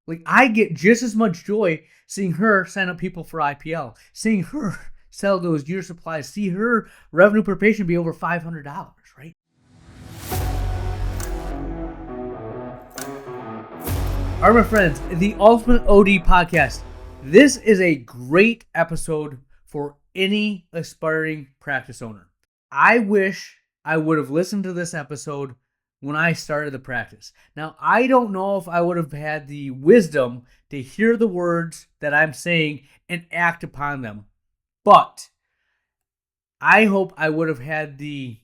Like, I get just as much joy seeing her sign up people for IPL, seeing her sell those year supplies, see her revenue per patient be over $500, right? All right, my friends, the Ultimate OD Podcast. This is a great episode for any aspiring practice owner. I wish I would have listened to this episode when I started the practice. Now, I don't know if I would have had the wisdom to hear the words that I'm saying and act upon them, but I hope I would have had the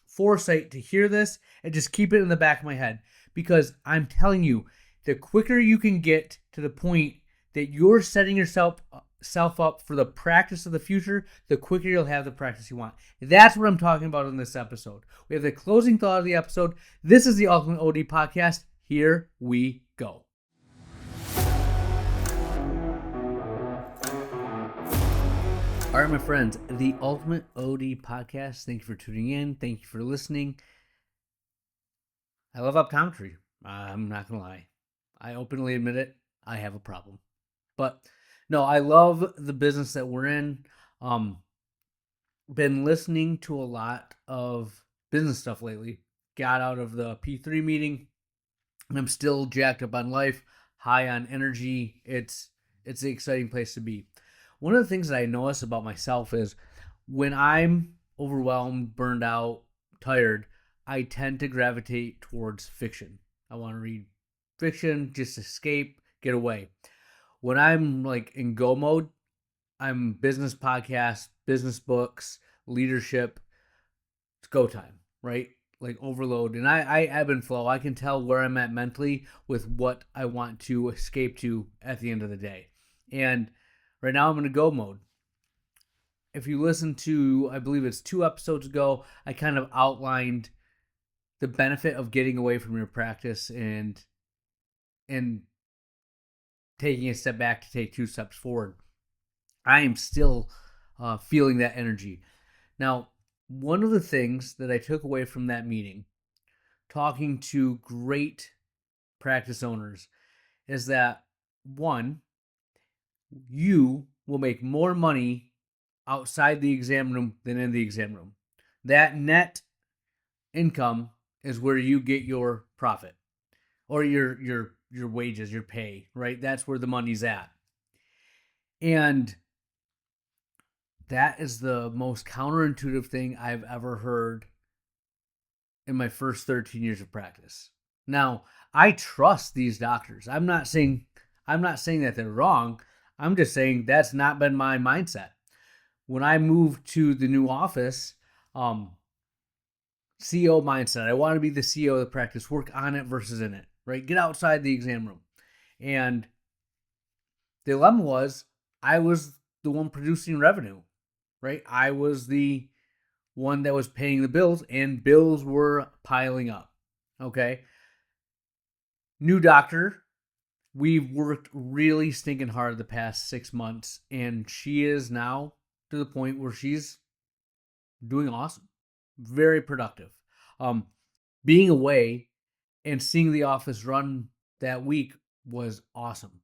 foresight to hear this and just keep it in the back of my head, because I'm telling you, the quicker you can get to the point that you're setting yourself up for the practice of the future, the quicker you'll have the practice you want. That's what I'm talking about in this episode. We have the closing thought of the episode. This is the Ultimate OD Podcast. Here we go. All right, my friends, the Ultimate OD Podcast. Thank you for tuning in. Thank you for listening. I love optometry. I'm not going to lie. I openly admit it. I have a problem. But no, I love the business that we're in. Been listening to a lot of business stuff lately. Got out of the P3 meeting, and I'm still jacked up on life, high on energy. It's an exciting place to be. One of the things that I notice about myself is when I'm overwhelmed, burned out, tired, I tend to gravitate towards fiction. I want to read fiction, just escape, get away. When I'm like in go mode, I'm business podcasts, business books, leadership. It's go time, right? Like overload. And I ebb and flow. I can tell where I'm at mentally with what I want to escape to at the end of the day. And right now I'm in a go mode. If you listen to, I believe it's 2 episodes ago, I kind of outlined the benefit of getting away from your practice and taking a step back to take 2 steps forward. I am still feeling that energy. Now, one of the things that I took away from that meeting, talking to great practice owners, is that one, you will make more money outside the exam room than in the exam room. That net income is where you get your profit or your wages, your pay, right? That's where the money's at. And that is the most counterintuitive thing I've ever heard in my first 13 years of practice. Now, I trust these doctors. I'm not saying that they're wrong. I'm just saying that's not been my mindset. When I moved to the new office, CEO mindset. I want to be the CEO of the practice, work on it versus in it, right? Get outside the exam room. And the dilemma was I was the one producing revenue, right? I was the one that was paying the bills, and bills were piling up. Okay. New doctor. We've worked really stinking hard the past 6 months, and she is now to the point where she's doing awesome, very productive. Being away and seeing the office run that week was awesome.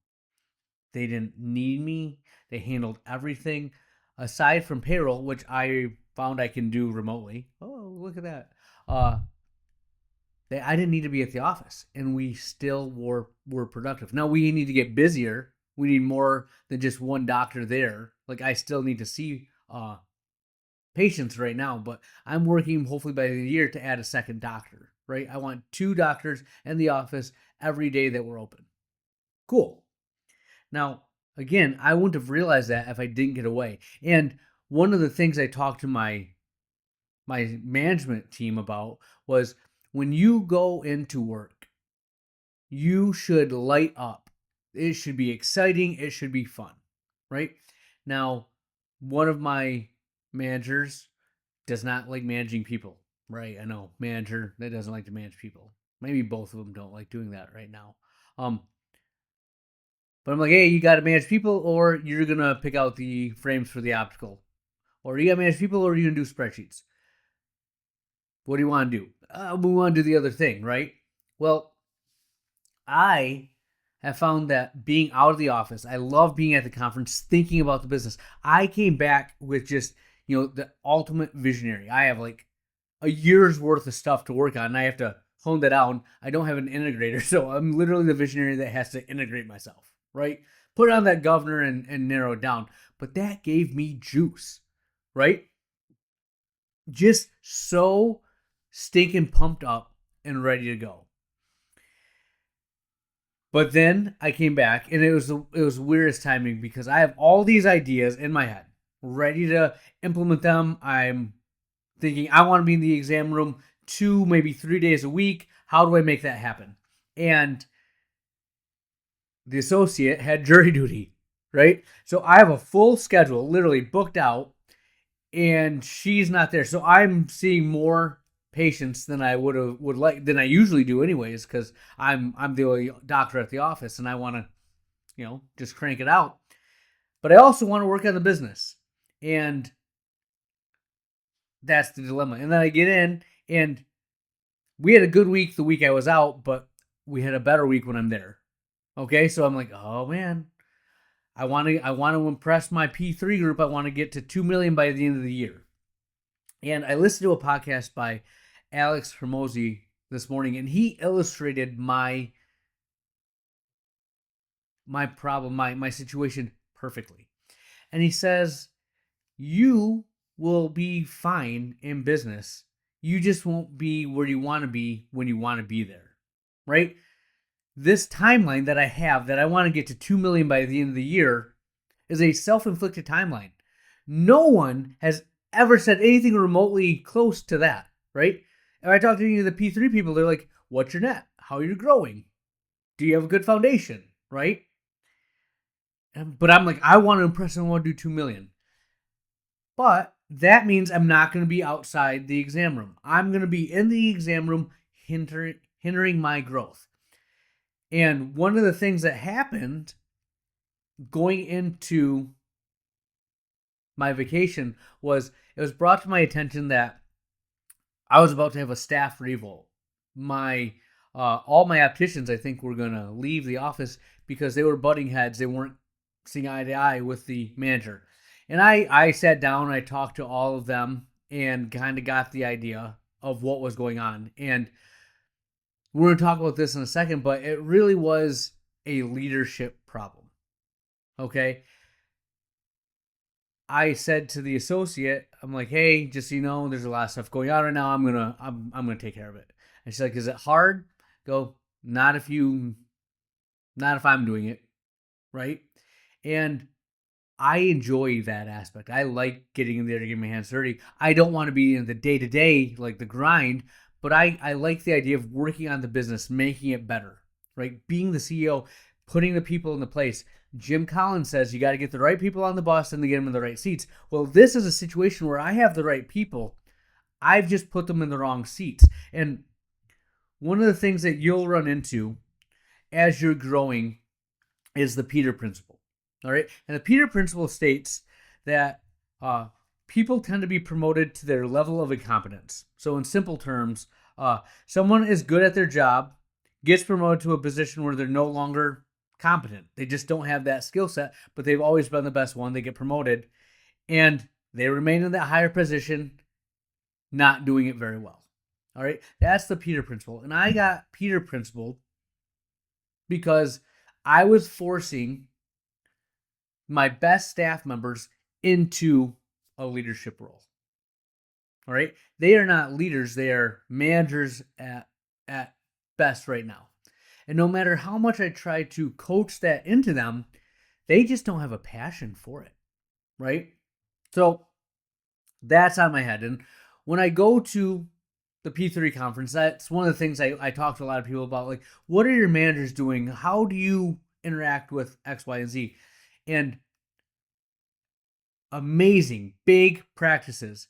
They didn't need me. They handled everything aside from payroll, which I found I can do remotely. Oh, look at that. I didn't need to be at the office, and we still were productive. Now we need to get busier. We need more than just one doctor there. Like, I still need to see patients right now, but I'm working hopefully by the year to add a second doctor, right? I want 2 doctors in the office every day that we're open. Cool. Now, again, I wouldn't have realized that if I didn't get away. And one of the things I talked to my management team about was, when you go into work, you should light up. It should be exciting. It should be fun, right? Now, one of my managers does not like managing people, right? I know, manager that doesn't like to manage people. Maybe both of them don't like doing that right now. But I'm like, hey, you got to manage people, or you're going to pick out the frames for the optical. Or you got to manage people, or you're going to do spreadsheets. What do you want to do? We want to do the other thing, right? Well, I have found that being out of the office, I love being at the conference, thinking about the business. I came back with just, the ultimate visionary. I have like a year's worth of stuff to work on, and I have to hone that down. I don't have an integrator, so I'm literally the visionary that has to integrate myself, right? Put on that governor and narrow it down. But that gave me juice, right? Just so stinking pumped up and ready to go. But then I came back, and it was weirdest timing because I have all these ideas in my head, ready to implement them. I'm thinking I want to be in the exam room 2, maybe 3 days a week. How do I make that happen? And the associate had jury duty, right? So I have a full schedule, literally booked out, and she's not there. So I'm seeing more patients than I would like than I usually do, anyways, because I'm the only doctor at the office, and I want to just crank it out. But I also want to work on the business, and that's the dilemma. And then I get in, and we had a good week the week I was out, but we had a better week when I'm there. Okay, so I'm like, oh man, I want to impress my P3 group. I want to get to 2 million by the end of the year. And I listened to a podcast by Alex Hermosi this morning, and he illustrated my problem, my situation perfectly. And he says, you will be fine in business. You just won't be where you want to be when you want to be there. Right? This timeline that I have that I want to get to 2 million by the end of the year is a self-inflicted timeline. No one has ever said anything remotely close to that, right? If I talk to any of the P3 people, they're like, what's your net? How are you growing? Do you have a good foundation, right? But I'm like, I want to impress and I want to do 2 million. But that means I'm not going to be outside the exam room. I'm going to be in the exam room hindering my growth. And one of the things that happened going into my vacation was it was brought to my attention that I was about to have a staff revolt. My all my opticians, I think, were gonna leave the office because they were butting heads. They weren't seeing eye to eye with the manager. And I sat down, I talked to all of them, and kind of got the idea of what was going on. And we're going to talk about this in a second, but it really was a leadership problem. Okay. I said to the associate, I'm like, hey, just so you know, there's a lot of stuff going on right now. I'm gonna take care of it. And she's like, is it hard? Go, not if I'm doing it, right? And I enjoy that aspect. I like getting in there to get my hands dirty. I don't want to be in the day to day, like the grind, but I like the idea of working on the business, making it better, right? Being the CEO, putting the people in the place. Jim Collins says you got to get the right people on the bus and to get them in the right seats. Well, this is a situation where I have the right people. I've just put them in the wrong seats. And one of the things that you'll run into as you're growing is the Peter Principle. All right. And the Peter Principle states that people tend to be promoted to their level of incompetence. So, in simple terms, someone is good at their job, gets promoted to a position where they're no longer competent. They just don't have that skill set, but they've always been the best one. They get promoted and they remain in that higher position, not doing it very well. All right. That's the Peter Principle. And I got Peter Principle because I was forcing my best staff members into a leadership role. All right. They are not leaders. They are managers at best right now. And no matter how much I try to coach that into them, they just don't have a passion for it. Right. So that's on my head. And when I go to the P3 conference, that's one of the things I talk to a lot of people about. Like, what are your managers doing? How do you interact with X, Y, and Z? And amazing big practices.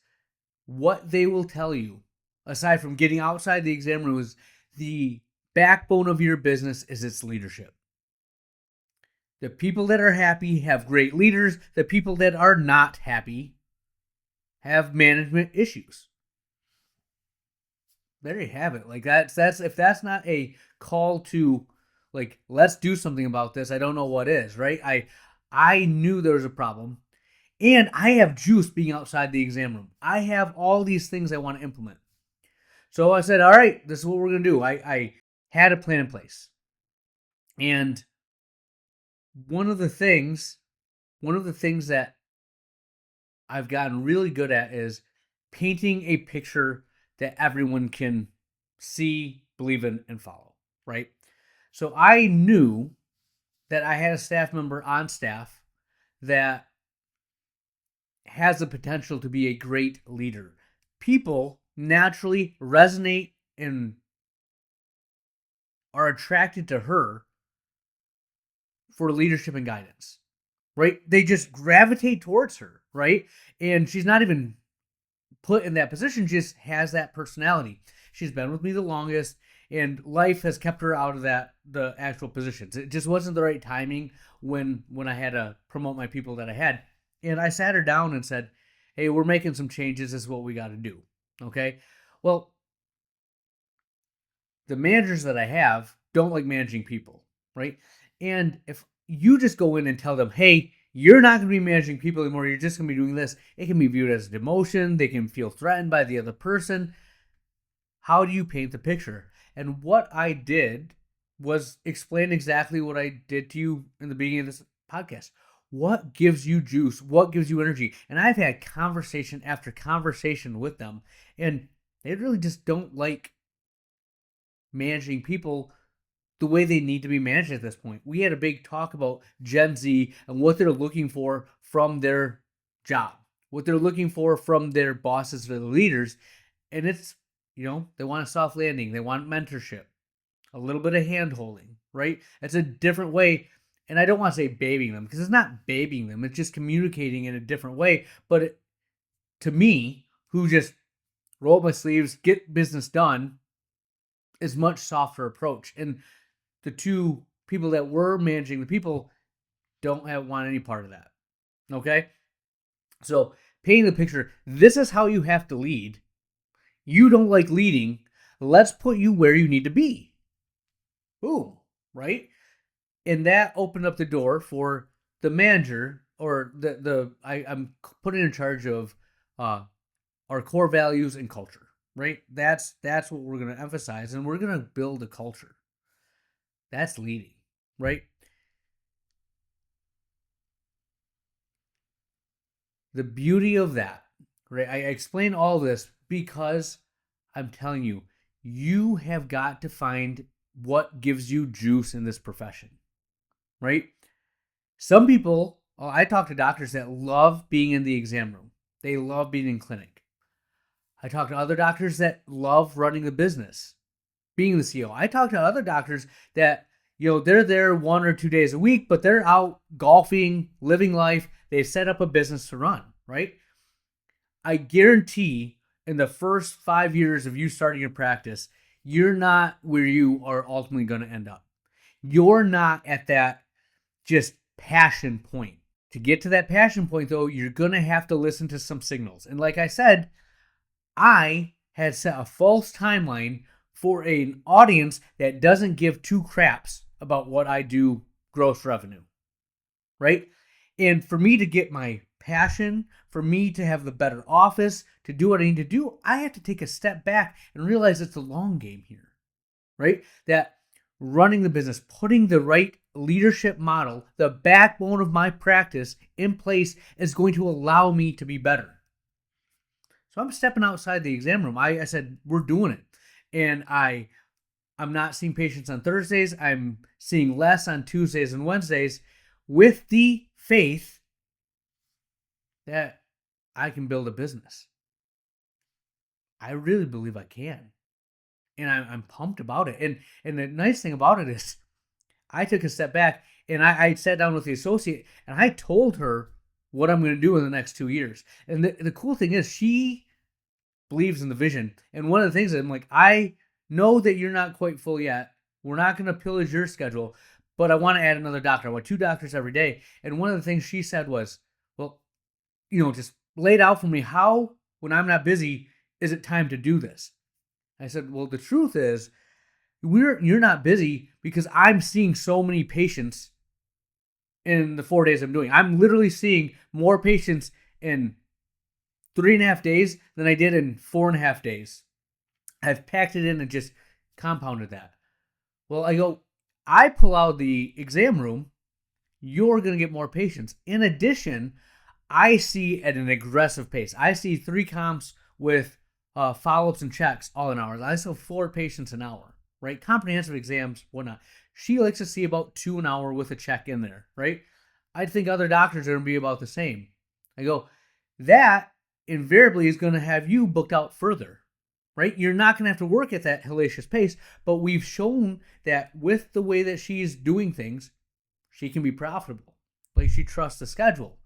What they will tell you, aside from getting outside the exam room, is the backbone of your business is its leadership. The people that are happy have great leaders. The people that are not happy have management issues. There you have it. Like that's if that's not a call to Like, let's do something about this. I don't know what is, right? I knew there was a problem. And I have juice being outside the exam room. I have all these things I want to implement. So I said, all right, this is what we're going to do. I had a plan in place. And one of the things, one of the things that I've gotten really good at is painting a picture that everyone can see, believe in, and follow, right? So I knew that I had a staff member on staff that has the potential to be a great leader. People naturally resonate and are attracted to her for leadership and guidance, right? They just gravitate towards her, right? And she's not even put in that position, just has that personality. She's been with me the longest, and life has kept her out of the actual positions. It just wasn't the right timing when I had to promote my people that I had. And I sat her down and said, "Hey, we're making some changes. This is what we got to do." Okay. Well, the managers that I have don't like managing people, right? And if you just go in and tell them, hey, you're not going to be managing people anymore, you're just going to be doing this, it can be viewed as a demotion. They can feel threatened by the other person. How do you paint the picture? And what I did was explain exactly what I did to you in the beginning of this podcast. What gives you juice? What gives you energy? And I've had conversation after conversation with them, and they really just don't like managing people the way they need to be managed at this point. We had a big talk about Gen Z and what they're looking for from their job, what they're looking for from their bosses or the leaders. And it's, they want a soft landing, they want mentorship, a little bit of hand holding, right? It's a different way. And I don't want to say babying them because it's not babying them, it's just communicating in a different way. But to me, who just roll up my sleeves, get business done, is much softer approach. And the two people that were managing the people don't want any part of that. Okay? So, painting the picture, this is how you have to lead. You don't like leading. Let's put you where you need to be. Boom, right? And that opened up the door for the manager or I'm put in charge of our core values and culture, right? That's what we're going to emphasize, and we're going to build a culture. That's leading, right? The beauty of that, right? I explain all this because I'm telling you, you have got to find what gives you juice in this profession, right? Some people, I talk to doctors that love being in the exam room. They love being in clinic. I talk to other doctors that love running the business, being the CEO. I talk to other doctors that, they're there 1 or 2 days a week, but they're out golfing, living life. They set up a business to run, right? I guarantee in the first 5 years of you starting your practice, you're not where you are ultimately going to end up. You're not at that just passion point. To get to that passion point, though, you're going to have to listen to some signals. And like I said, I had set a false timeline for an audience that doesn't give two craps about what I do gross revenue, right? And for me to get my passion, for me to have the better office, to do what I need to do, I have to take a step back and realize it's a long game here, right? That running the business, putting the right leadership model, the backbone of my practice in place is going to allow me to be better. So I'm stepping outside the exam room. I said, we're doing it. And I'm not seeing patients on Thursdays. I'm seeing less on Tuesdays and Wednesdays with the faith that I can build a business. I really believe I can. And I'm pumped about it. And the nice thing about it is I took a step back and I sat down with the associate and I told her what I'm going to do in the next 2 years. And the cool thing is she believes in the vision. And one of the things that I'm like, I know that you're not quite full yet. We're not going to pillage your schedule, but I want to add another doctor. I want 2 doctors every day. And one of the things she said was, well, just lay it out for me. How, when I'm not busy, is it time to do this? I said, well, the truth is, You're not busy because I'm seeing so many patients in the 4 days I'm doing. I'm literally seeing more patients in 3.5 days than I did in 4.5 days. I've packed it in and just compounded that. Well, I pull out the exam room, you're going to get more patients. In addition, I see at an aggressive pace. I see 3 comps with follow-ups and checks all in hours. I saw 4 patients an hour, right? Comprehensive exams, whatnot. She likes to see about 2 an hour with a check in there, right? I think other doctors are going to be about the same. I go, that invariably is going to have you booked out further, right? You're not going to have to work at that hellacious pace, but we've shown that with the way that she's doing things, she can be profitable. Like, she trusts the schedule.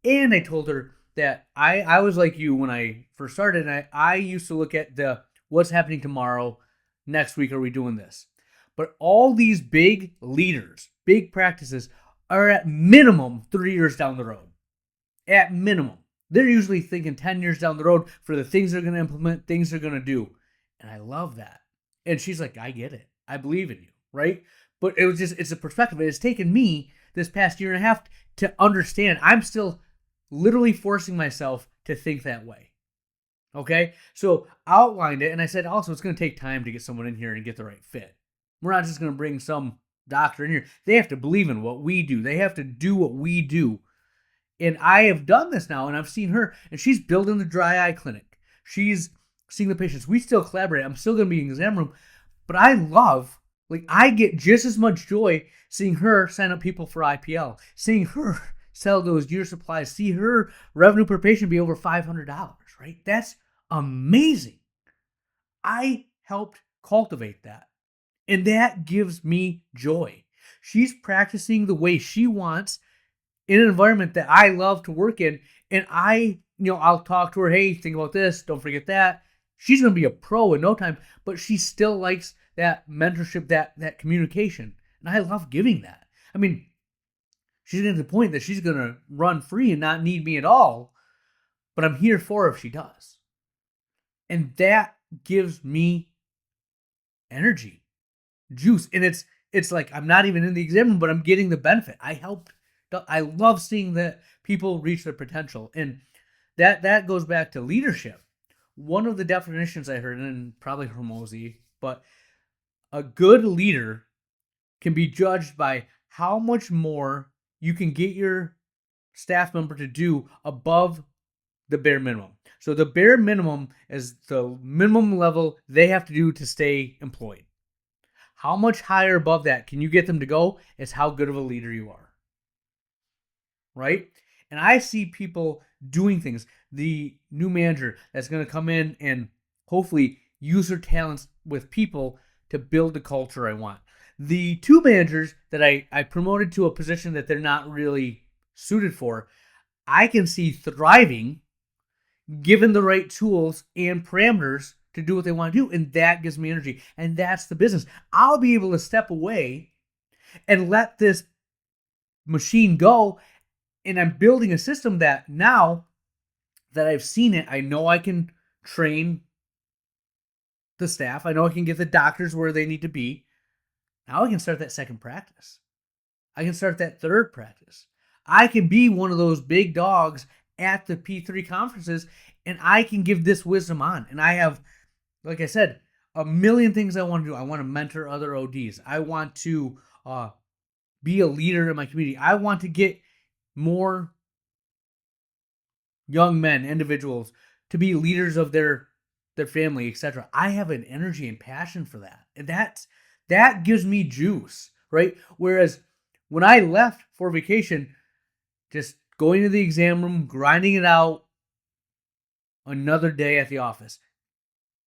And I told her that I was like you when I first started. And I used to look at the what's happening tomorrow, next week, are we doing this? But all these big leaders, big practices are at minimum 3 years down the road. At minimum. They're usually thinking 10 years down the road for the things they're going to implement, things they're going to do. And I love that. And she's like, I get it. I believe in you, right? But it's a perspective. It's taken me this past year and a half to understand. I'm still literally forcing myself to think that way. Okay? So I outlined it, and I said also it's going to take time to get someone in here and get the right fit. We're not just going to bring some doctor in here. They have to believe in what we do. They have to do what we do. And I have done this now, and I've seen her, and she's building the dry eye clinic. She's seeing the patients. We still collaborate. I'm still going to be in the exam room. But I get just as much joy seeing her sign up people for IPL, seeing her sell those year supplies, see her revenue per patient be over $500, right? That's amazing. I helped cultivate that. And that gives me joy. She's practicing the way she wants in an environment that I love to work in. And I'll talk to her, hey, think about this, don't forget that. She's going to be a pro in no time, but she still likes that mentorship, that communication. And I love giving that. I mean, she's getting to the point that she's going to run free and not need me at all, but I'm here for her if she does. And that gives me energy, juice. And it's like I'm not even in the exam room, but I'm getting the benefit. I love seeing that people reach their potential. And that goes back to leadership. One of the definitions I heard, and probably Hormozy, but a good leader can be judged by how much more you can get your staff member to do above the bare minimum. So the bare minimum is the minimum level they have to do to stay employed. How much higher above that can you get them to go is how good of a leader you are. Right? And I see people doing things. The new manager that's going to come in and hopefully use her talents with people to build the culture I want. The 2 managers that I promoted to a position that they're not really suited for, I can see thriving given the right tools and parameters to do what they want to do. And that gives me energy. And that's the business. I'll be able to step away and let this machine go. And I'm building a system that now that I've seen it, I know I can train the staff. I know I can get the doctors where they need to be. Now I can start that second practice. I can start that third practice. I can be one of those big dogs at the P3 conferences, and I can give this wisdom on. And I have, like I said, a million things I want to do. I want to mentor other ODs. I want to be a leader in my community. I want to get more young men, individuals, to be leaders of their family, etc. I have an energy and passion for that. And that gives me juice, right? Whereas when I left for vacation, just going to the exam room, grinding it out, another day at the office.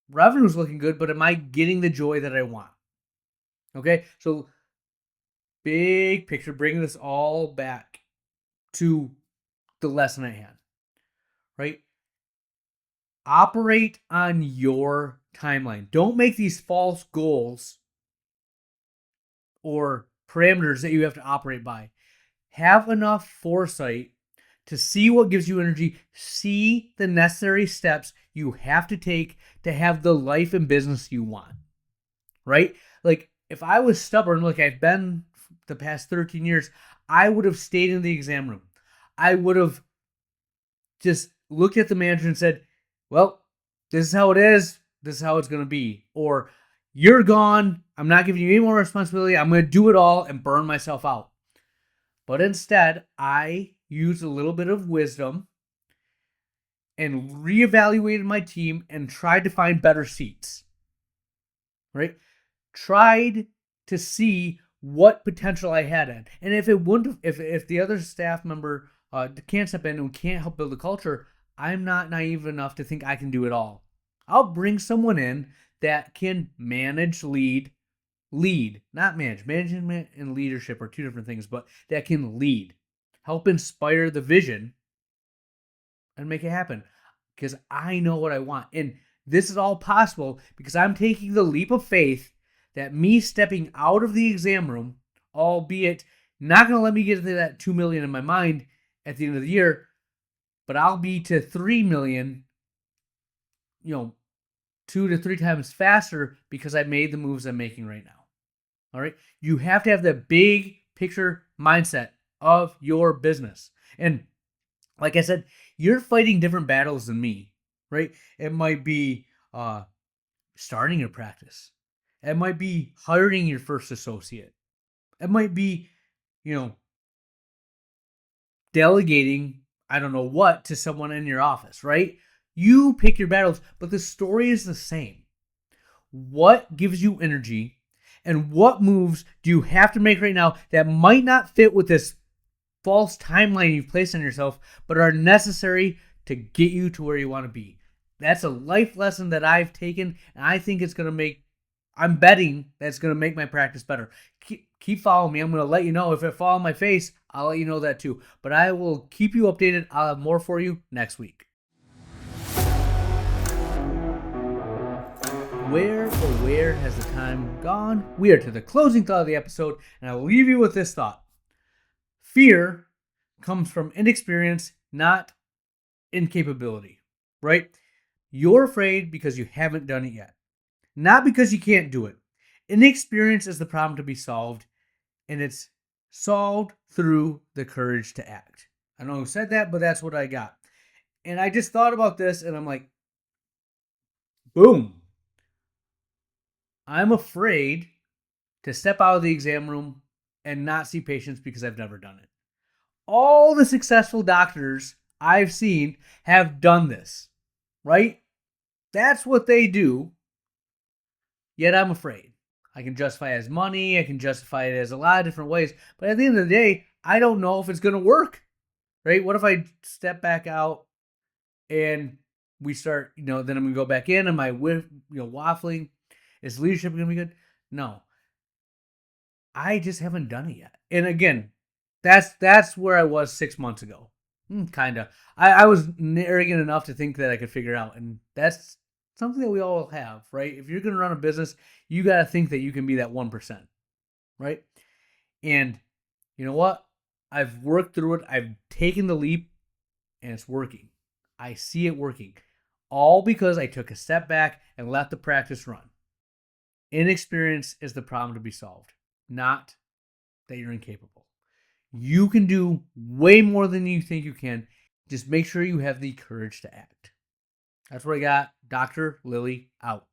Revenue's looking good, but am I getting the joy that I want? Okay, so big picture, bringing this all back to the lesson at hand, right? Operate on your timeline. Don't make these false goals or parameters that you have to operate by. Have enough foresight to see what gives you energy, see the necessary steps you have to take to have the life and business you want. right? Like, if I was stubborn, like I've been the past 13 years, I would have stayed in the exam room. I would have just looked at the manager and said, well, this is how it is. This is how it's going to be. Or, you're gone. I'm not giving you any more responsibility. I'm going to do it all and burn myself out. But instead, I used a little bit of wisdom and reevaluated my team and tried to find better seats. Right? Tried to see what potential I had in. And if it wouldn't, if the other staff member can't step in and can't help build the culture, I'm not naive enough to think I can do it all. I'll bring someone in that can manage, lead, not manage. Management and leadership are two different things, but that can lead, help inspire the vision, and make it happen. Because I know what I want. And this is all possible because I'm taking the leap of faith that me stepping out of the exam room, albeit not going to let me get to that 2 million in my mind at the end of the year, but I'll be to 3 million, 2 to 3 times faster because I made the moves I'm making right now. All right. You have to have the big picture mindset of your business. And like I said, you're fighting different battles than me, right? It might be starting your practice. It might be hiring your first associate. It might be, delegating, I don't know what, to someone in your office, right? You pick your battles, but the story is the same. What gives you energy and what moves do you have to make right now that might not fit with this false timeline you've placed on yourself, but are necessary to get you to where you want to be? That's a life lesson that I've taken, and I think it's going to I'm betting that's going to make my practice better. Keep following me. I'm going to let you know. If it falls on my face, I'll let you know that too. But I will keep you updated. I'll have more for you next week. Where has the time gone? We are to the closing thought of the episode, and I'll leave you with this thought. Fear comes from inexperience, not incapability, right? You're afraid because you haven't done it yet, not because you can't do it. Inexperience is the problem to be solved, and it's solved through the courage to act. I don't know who said that, but that's what I got. And I just thought about this, and I'm like, boom. I'm afraid to step out of the exam room and not see patients because I've never done it. All the successful doctors I've seen have done this, right? That's what they do. Yet I'm afraid. I can justify it as money. I can justify it as a lot of different ways. But at the end of the day, I don't know if it's going to work, right? What if I step back out and we start, then I'm going to go back in. Am I waffling? Is leadership going to be good? No. I just haven't done it yet. And again, that's where I was 6 months ago. Kind of. I was arrogant enough to think that I could figure it out. And that's something that we all have, right? If you're going to run a business, you got to think that you can be that 1%, right? And you know what? I've worked through it. I've taken the leap, and it's working. I see it working. All because I took a step back and let the practice run. Inexperience is the problem to be solved, not that you're incapable. You can do way more than you think you can. Just make sure you have the courage to act. That's what I got. Dr. Lily out.